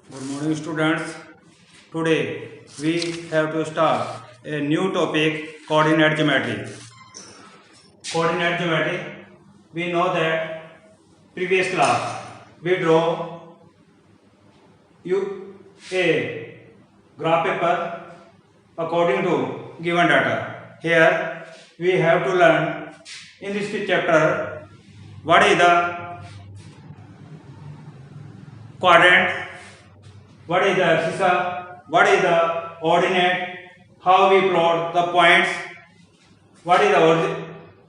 Good morning, students. Today we have to start a new topic, coordinate geometry. Coordinate geometry. We know that previous class we draw a graph paper according to given data. Here we have to learn in this chapter what is the quadrant, what is the abscissa, what is the ordinate, how we plot the points, what is the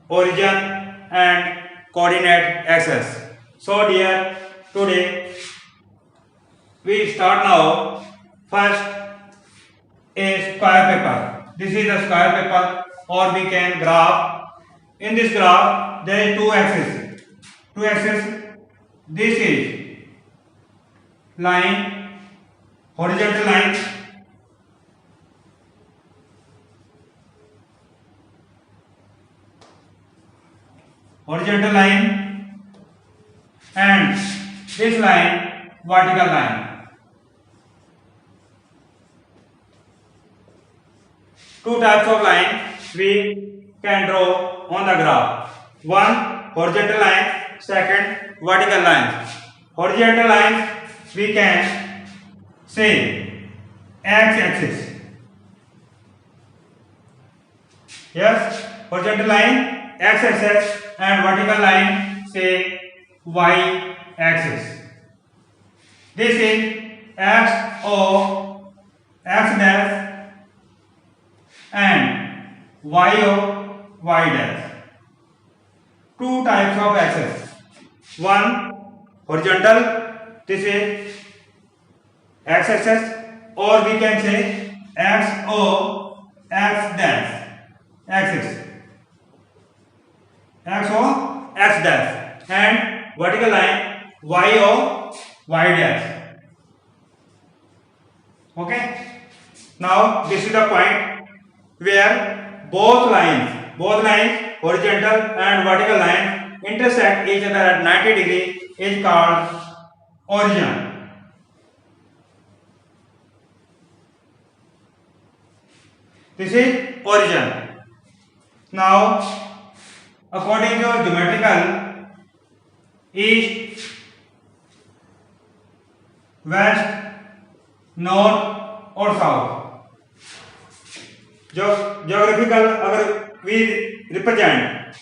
origin and coordinate axis. So dear, today we start now. First, a square paper. This is a square paper, or we can graph. In this graph there is two axes. Two axes. This is line, horizontal line, and this line, vertical line. Two types of line we can draw on the graph. One, horizontal line. Second, vertical line. Horizontal line we can say x-axis. Yes, horizontal line x-axis and vertical line say y-axis. This is x o x dash and y o y dash. Two types of axes. One, horizontal. This is x-axis, or we can say x o x dash axis. X o x dash and vertical line y o y dash. Okay. Now this is the point where both lines, horizontal and vertical lines intersect each other at 90 degree is called origin. This is origin. Now, according to geometrical, east, west, north और south. Geographical, अगर we represent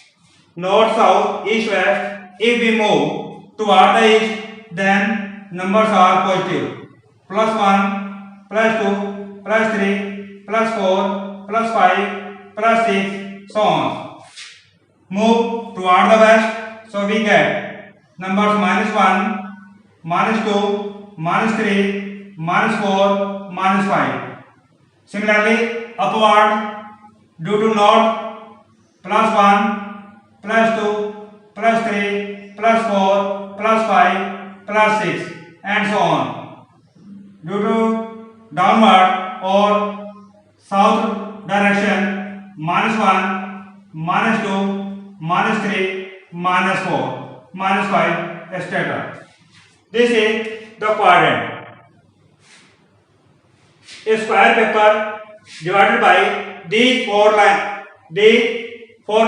north, south, east, west, if we move toward the east, then numbers are positive. +1, +2, +3, +4, +5, +6, so on. Move toward the west, so we get numbers -1, -2, -3, -4, -5. Similarly, upward due to north, +1, +2, +3, +4, +5, +6, and so on. Due to downward or south direction, -1, -2, -3, -4, -5, etc. This is the quadrant. A square paper divided by these four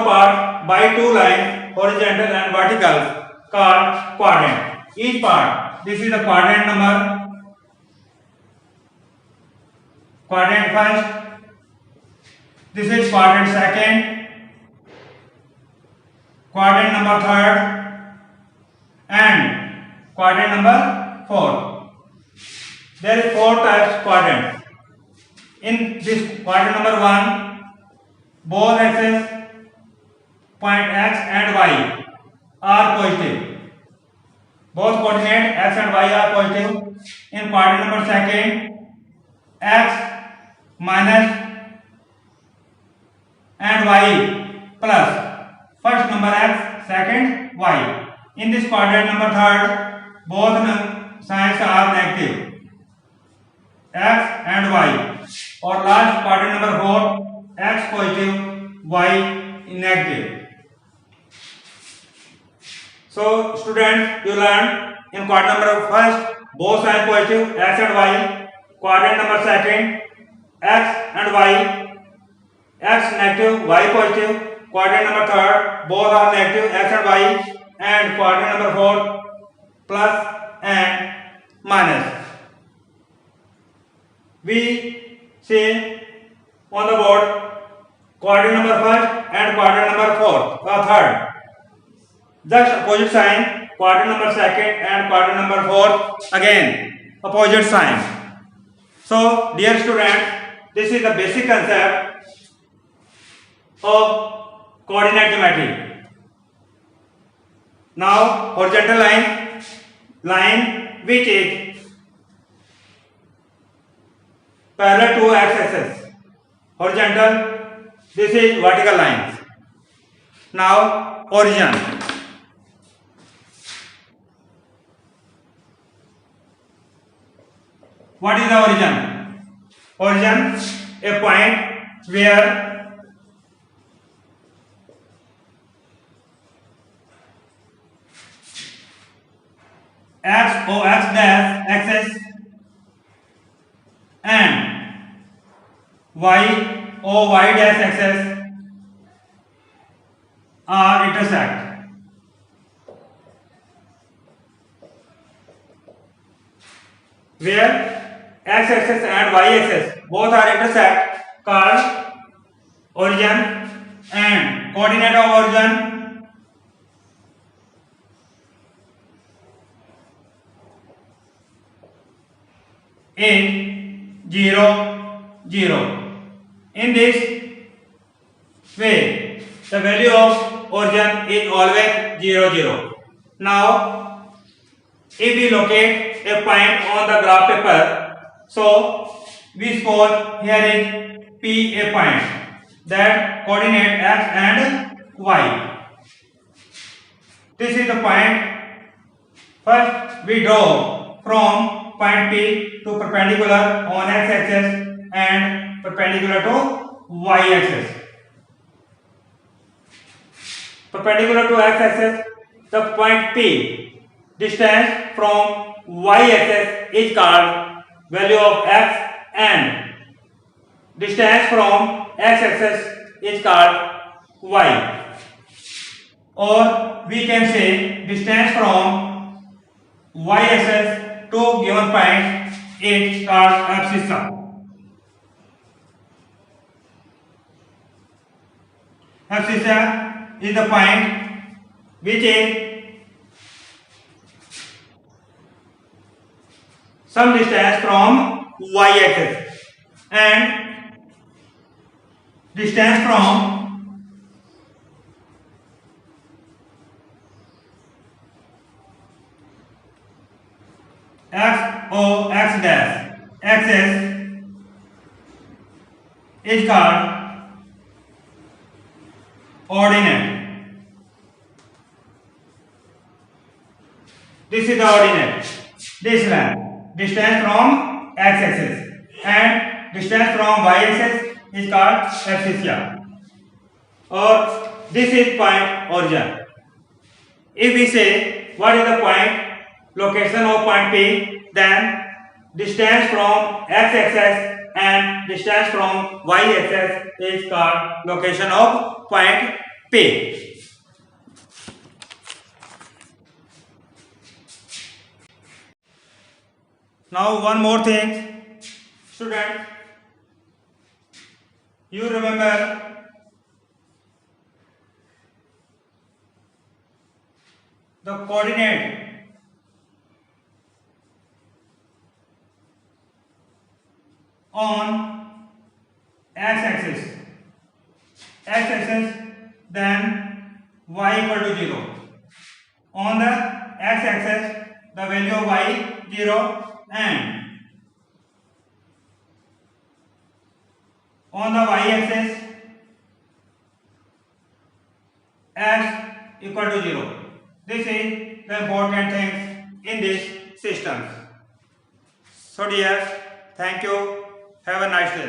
parts by two lines, horizontal and vertical, called quadrant. Each part, this is the quadrant number. Quadrant first. This is quadrant second. Quadrant number third, and quadrant number fourth. There is four types quadrant. In this quadrant number 1, both axes, point x and y, are positive. Both coordinate x and y are positive. In quadrant number second, x minus and y plus. First number x, second y. In this quadrant number third, both signs are negative, x and y. Or last quadrant number 4, x positive, y negative. So students, you learn in quadrant number first both sign positive, x and y. Quadrant number second, x and y, x negative, y positive. Quadrant number third, both are negative, x and y. And quadrant number fourth, plus and minus. We see on the board quadrant number first and quadrant number third. Just opposite sign, quadrant number second and quadrant number fourth, again opposite sign. So dear students, this is the basic concept of coordinate geometry. Now horizontal line which is parallel to x-axis. Horizontal, this is vertical lines. Now origin. What is the origin? Origin, a point where x o x dash axis and y o y dash axis are intersect. Where x axis and y axis both are intersect, called origin, and coordinate of origin is 0, 0. In this way, the value of origin is always 0, 0. Now, if we locate a point on the graph paper, so we suppose here is P a point that coordinate x and y. This is the point. First, we draw from point P to perpendicular on x-axis and perpendicular to y-axis. Perpendicular to x-axis, the point P, distance from y-axis is called value of x, and distance from x-axis is called y. Or we can say distance from y-axis to given point is called abscissa. Abscissa is the point which is some distance from y-axis and distance from x o x dash axis is called ordinate. This is the ordinate. This line, distance from x-axis and distance from y-axis is called abscissa. Or this is point origin. If we say what is the point location of point P, then distance from x-axis and distance from y-axis is called location of point P. Now one more thing, student, you remember the coordinate on x-axis, then y equal to 0. On the x-axis, the value of y 0, and on the y-axis, x equal to 0. This is the important things in this system. So dear, thank you. Have a nice day.